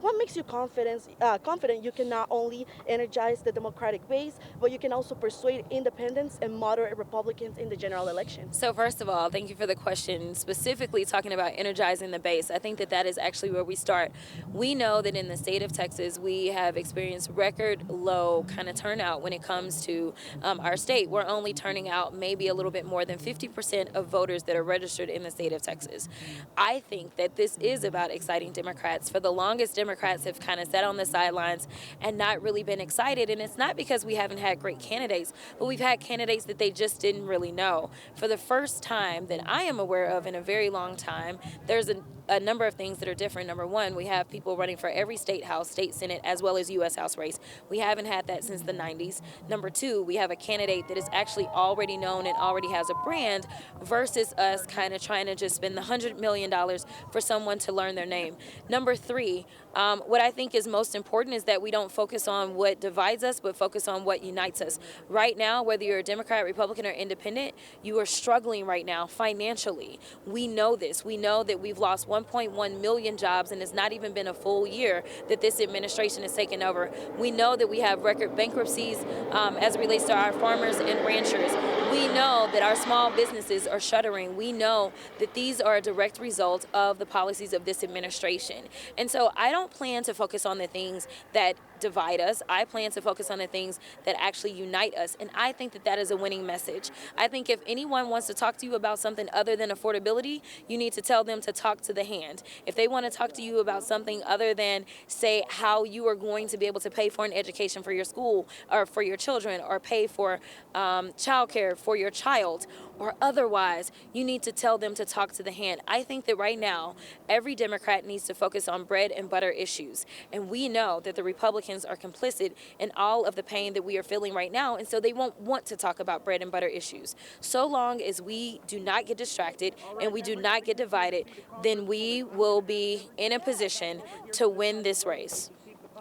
What makes you confident you can not only energize the Democratic base, but you can also persuade independents and moderate Republicans in the general election? So first of all, thank you for the question. Specifically talking about energizing the base, I think that that is actually where we start. We know that in the state of Texas, we have experienced record low kind of turnout when it comes to our state. We're only turning out maybe a little bit more than 50% of voters that are registered in the state of Texas. I think that this is about exciting Democrats. For the longest, Democrats have kind of sat on the sidelines and not really been excited. And it's not because we haven't had great candidates, but we've had candidates that they just didn't really know. For the first time that I am aware of in a very long time, there's a number of things that are different. Number one, we have people running for every state house, state senate, as well as U.S. House race. We haven't had that since the 90s. Number two, we have a candidate that is actually already known and already has a brand versus us kind of trying to just spend the $100 million for someone to learn their name. Number three, what I think is most important is that we don't focus on what divides us, but focus on what unites us. Right now, whether you're a Democrat, Republican, or independent, you are struggling right now financially. We know this. We know that we've lost 1.1 million jobs, and it's not even been a full year that this administration has taken over. We know that we have record bankruptcies as it relates to our farmers and ranchers. We know that our small businesses are shuttering. We know that these are a direct result of the policies of this administration. And so I don't plan to focus on the things that divide us. I plan to focus on the things that actually unite us. And I think that that is a winning message. I think if anyone wants to talk to you about something other than affordability, you need to tell them to talk to the hand. If they want to talk to you about something other than, say, how you are going to be able to pay for an education for your school or for your children, or pay for childcare for your child, or otherwise, you need to tell them to talk to the hand. I think that right now, every Democrat needs to focus on bread and butter issues. And we know that the Republicans are complicit in all of the pain that we are feeling right now, and so they won't want to talk about bread and butter issues. So long as we do not get distracted and we do not get divided, then we will be in a position to win this race.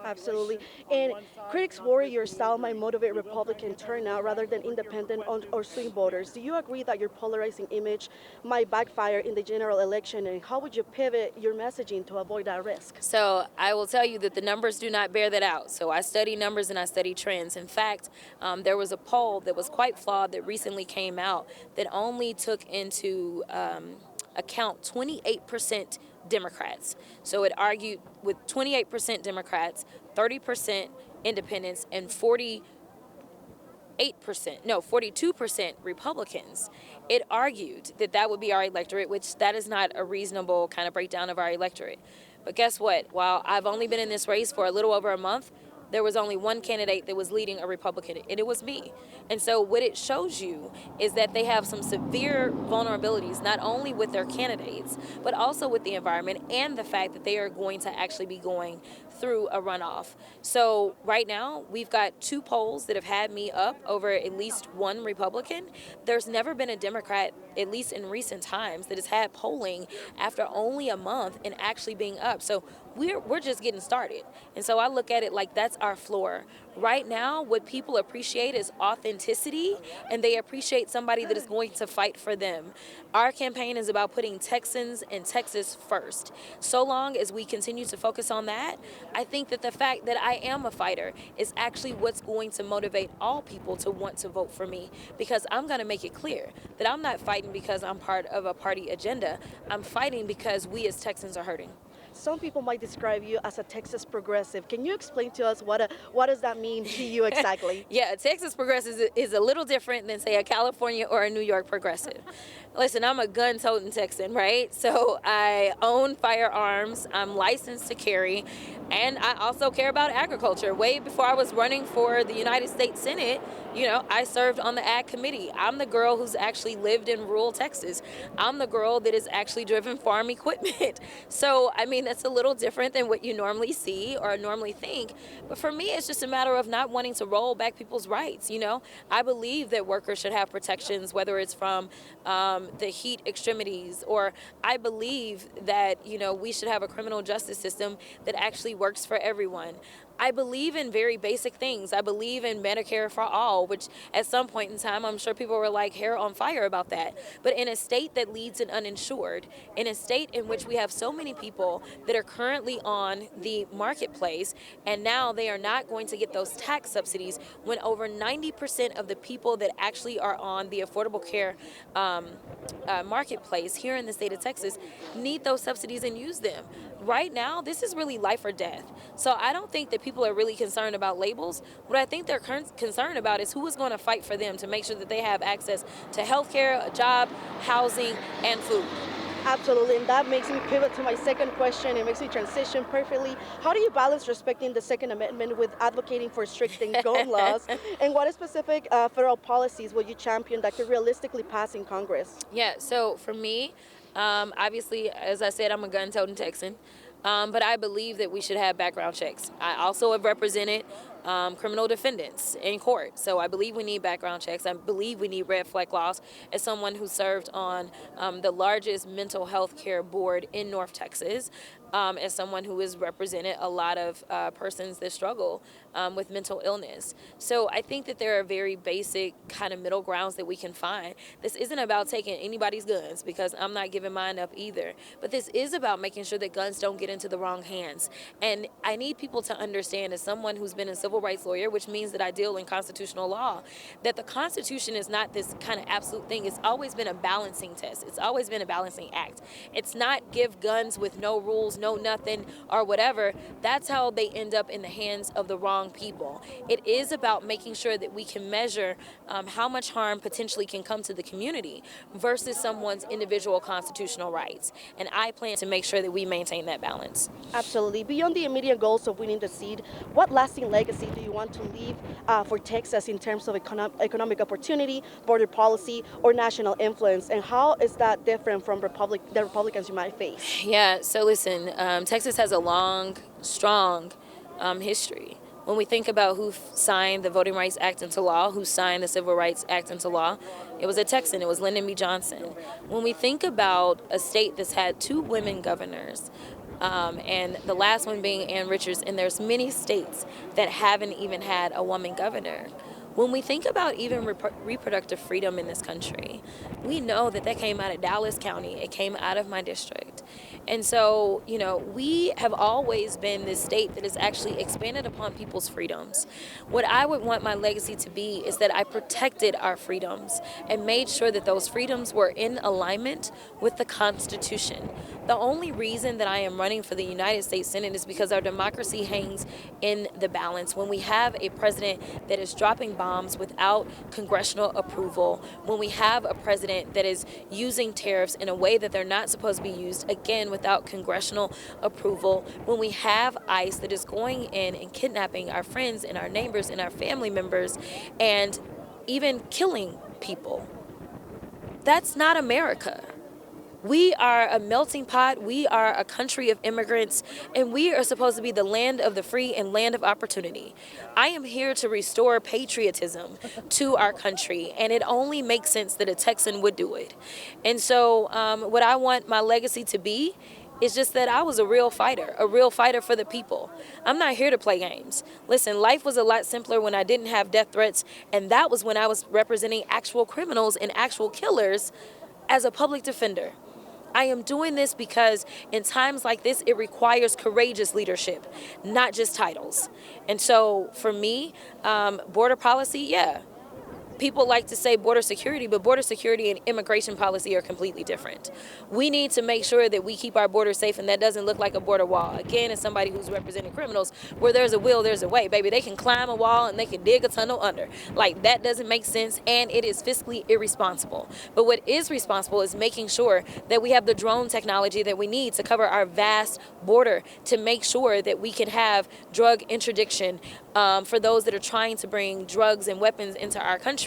Absolutely. And critics worry your style might motivate Republican turnout rather than independent or swing voters. Do you agree that your polarizing image might backfire in the general election? And how would you pivot your messaging to avoid that risk? So I will tell you that the numbers do not bear that out. So I study numbers and I study trends. In fact, there was a poll that was quite flawed that recently came out that only took into account 28% Democrats. So it argued with 28% Democrats, 30% independents, and 42% Republicans. It argued that that would be our electorate, which that is not a reasonable kind of breakdown of our electorate. But guess what? While I've only been in this race for a little over a month, there was only one candidate that was leading a Republican, and it was me. And so what it shows you is that they have some severe vulnerabilities, not only with their candidates, but also with the environment and the fact that they are going to actually be going through a runoff. So right now, we've got two polls that have had me up over at least one Republican. There's never been a Democrat, at least in recent times, that has had polling after only a month and actually being up. So we're just getting started. And so I look at it like that's our floor. Right now, what people appreciate is authenticity, and they appreciate somebody that is going to fight for them. Our campaign is about putting Texans and Texas first. So long as we continue to focus on that, I think that the fact that I am a fighter is actually what's going to motivate all people to want to vote for me, because I'm going to make it clear that I'm not fighting because I'm part of a party agenda. I'm fighting because we as Texans are hurting. Some people might describe you as a Texas progressive. Can you explain to us what does that mean to you exactly? Yeah, a Texas progressive is a little different than, say, a California or a New York progressive. Listen, I'm a gun-toting Texan, right? So I own firearms, I'm licensed to carry, and I also care about agriculture. Way before I was running for the United States Senate, I served on the ag committee. I'm the girl who's actually lived in rural Texas. I'm the girl that has actually driven farm equipment. So, that's a little different than what you normally see or normally think. But for me, it's just a matter of not wanting to roll back people's rights. I believe that workers should have protections, whether it's from the heat extremities, or I believe that, we should have a criminal justice system that actually works for everyone. I believe in very basic things. I believe in Medicare for all. control, which at some point in time, I'm sure people were like hair on fire about that. But in a state that leads in uninsured, in a state in which we have so many people that are currently on the marketplace, and now they are not going to get those tax subsidies when over 90% of the people that actually are on the Affordable Care marketplace here in the state of Texas need those subsidies and use them. Right now, this is really life or death. So I don't think that people are really concerned about labels. What I think they're concerned about is who is going to fight for them to make sure that they have access to health care, a job, housing, and food. Absolutely, and that makes me pivot to my second question. It makes me transition perfectly. How do you balance respecting the Second Amendment with advocating for strict gun laws? And what specific federal policies will you champion that could realistically pass in Congress? Yeah, so for me, obviously, as I said, I'm a gun-toting Texan. But I believe that we should have background checks. I also have represented criminal defendants in court. So I believe we need background checks. I believe we need red flag laws. As someone who served on the largest mental health care board in North Texas, as someone who has represented a lot of persons that struggle with mental illness. So I think that there are very basic kind of middle grounds that we can find. This isn't about taking anybody's guns, because I'm not giving mine up either. But this is about making sure that guns don't get into the wrong hands. And I need people to understand, as someone who's been a civil rights lawyer, which means that I deal in constitutional law, that the Constitution is not this kind of absolute thing. It's always been a balancing test. It's always been a balancing act. It's not give guns with no rules, no nothing, or whatever. That's how they end up in the hands of the wrong people. It is about making sure that we can measure how much harm potentially can come to the community versus someone's individual constitutional rights. And I plan to make sure that we maintain that balance. Absolutely. Beyond the immediate goals of winning the seat, what lasting legacy do you want to leave for Texas in terms of economic opportunity, border policy, or national influence? And how is that different from the Republicans you might face? Yeah, so listen, Texas has a long, strong history. When we think about who signed the Voting Rights Act into law, who signed the Civil Rights Act into law, it was a Texan. It was Lyndon B. Johnson. When we think about a state that's had 2 women governors, and the last one being Ann Richards, and there's many states that haven't even had a woman governor. When we think about even reproductive freedom in this country, we know that that came out of Dallas County. It came out of my district. And so, you know, we have always been this state that has actually expanded upon people's freedoms. What I would want my legacy to be is that I protected our freedoms and made sure that those freedoms were in alignment with the Constitution. The only reason that I am running for the United States Senate is because our democracy hangs in the balance. When we have a president that is dropping bombs without congressional approval, when we have a president that is using tariffs in a way that they're not supposed to be used, again, without congressional approval, when we have ICE that is going in and kidnapping our friends and our neighbors and our family members and even killing people, that's not America. We are a melting pot. We are a country of immigrants, and we are supposed to be the land of the free and land of opportunity. I am here to restore patriotism to our country, and it only makes sense that a Texan would do it. And so what I want my legacy to be is just that I was a real fighter for the people. I'm not here to play games. Listen, life was a lot simpler when I didn't have death threats, and that was when I was representing actual criminals and actual killers as a public defender. I am doing this because in times like this, it requires courageous leadership, not just titles. And so for me, border policy, yeah. People like to say border security, but border security and immigration policy are completely different. We need to make sure that we keep our border safe, and that doesn't look like a border wall. Again, as somebody who's representing criminals, where there's a will, there's a way, baby. They can climb a wall and they can dig a tunnel under. Like, that doesn't make sense, and it is fiscally irresponsible. But what is responsible is making sure that we have the drone technology that we need to cover our vast border, to make sure that we can have drug interdiction for those that are trying to bring drugs and weapons into our country.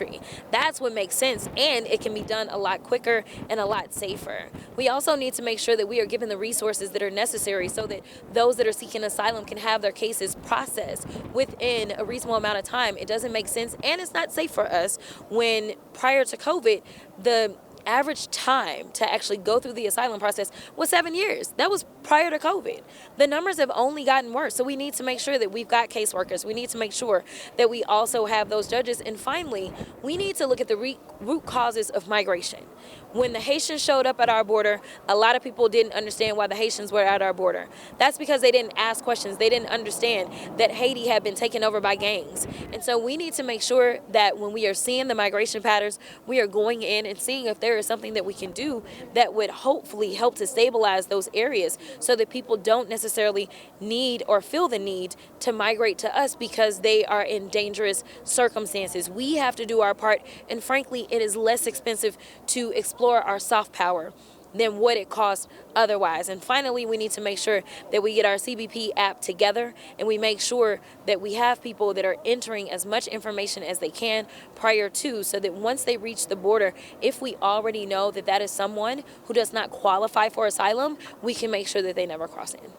That's what makes sense, and it can be done a lot quicker and a lot safer. We also need to make sure that we are given the resources that are necessary so that those that are seeking asylum can have their cases processed within a reasonable amount of time. It doesn't make sense, and it's not safe for us when, prior to COVID, the average time to actually go through the asylum process was 7 years. That was prior to COVID. The numbers have only gotten worse. So we need to make sure that we've got caseworkers. We need to make sure that we also have those judges. And finally, we need to look at the root causes of migration. When the Haitians showed up at our border, a lot of people didn't understand why the Haitians were at our border. That's because they didn't ask questions. They didn't understand that Haiti had been taken over by gangs. And so we need to make sure that when we are seeing the migration patterns, we are going in and seeing if there is something that we can do that would hopefully help to stabilize those areas so that people don't necessarily need or feel the need to migrate to us because they are in dangerous circumstances. We have to do our part, and frankly, it is less expensive to explore our soft power than what it costs otherwise. And finally, we need to make sure that we get our CBP app together and we make sure that we have people that are entering as much information as they can prior to, so that once they reach the border, if we already know that that is someone who does not qualify for asylum, we can make sure that they never cross in.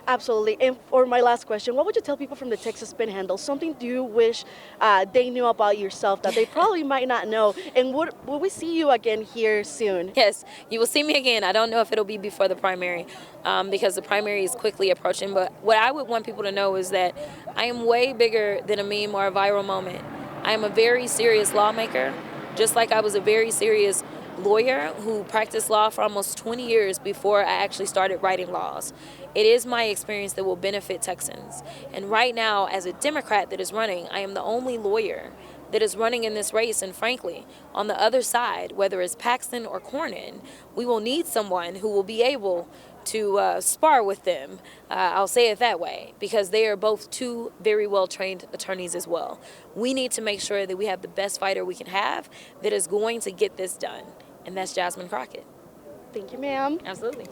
Absolutely. And for my last question, what would you tell people from the Texas Panhandle? Something you wish they knew about yourself that they probably might not know? And will we see you again here soon? Yes, you will see me again. I don't know if it'll be before the primary because the primary is quickly approaching. But what I would want people to know is that I am way bigger than a meme or a viral moment. I am a very serious lawmaker, just like I was a very serious lawyer who practiced law for almost 20 years before I actually started writing laws. It is my experience that will benefit Texans. And right now, as a Democrat that is running, I am the only lawyer that is running in this race. And frankly, on the other side, whether it's Paxton or Cornyn, we will need someone who will be able to spar with them. I'll say it that way, because they are both two very well-trained attorneys as well. We need to make sure that we have the best fighter we can have that is going to get this done, and that's Jasmine Crockett. Thank you, ma'am. Absolutely.